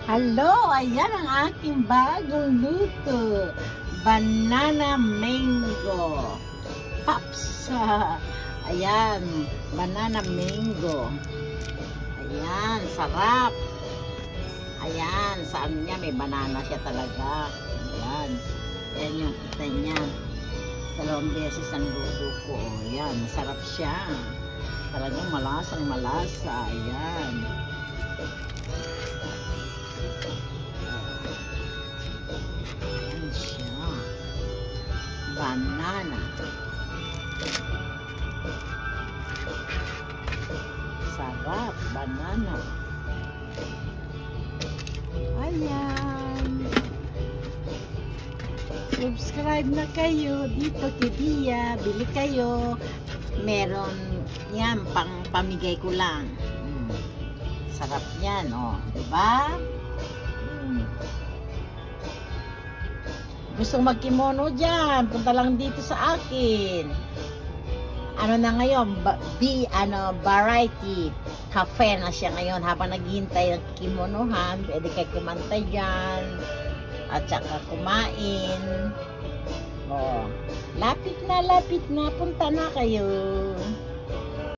Hello! Ayan ang aking bagong luto. Banana mango. Pops! Ayan, banana mango. Ayan, sarap. Ayan, saan niya may banana siya talaga. Ayan. Ayan yung kita niya. 2 beses ang luto ko. Ayan, sarap siya. Talagang malasang malasa. Ayan. Ayan siya. Banana. Sarap. Banana. Ayan. Subscribe na kayo dito kay Dia. Bili kayo. Meron yan, pang pamigay ko lang. Sarap yan, oh. Diba? Gusto magkimono dyan, punta lang dito sa akin. Ano na ngayon, variety cafe na siya ngayon. Habang naghihintay ng kimonohan, pwede kayo kumanta dyan at saka kumain. Oh, lapit na, punta na kayo.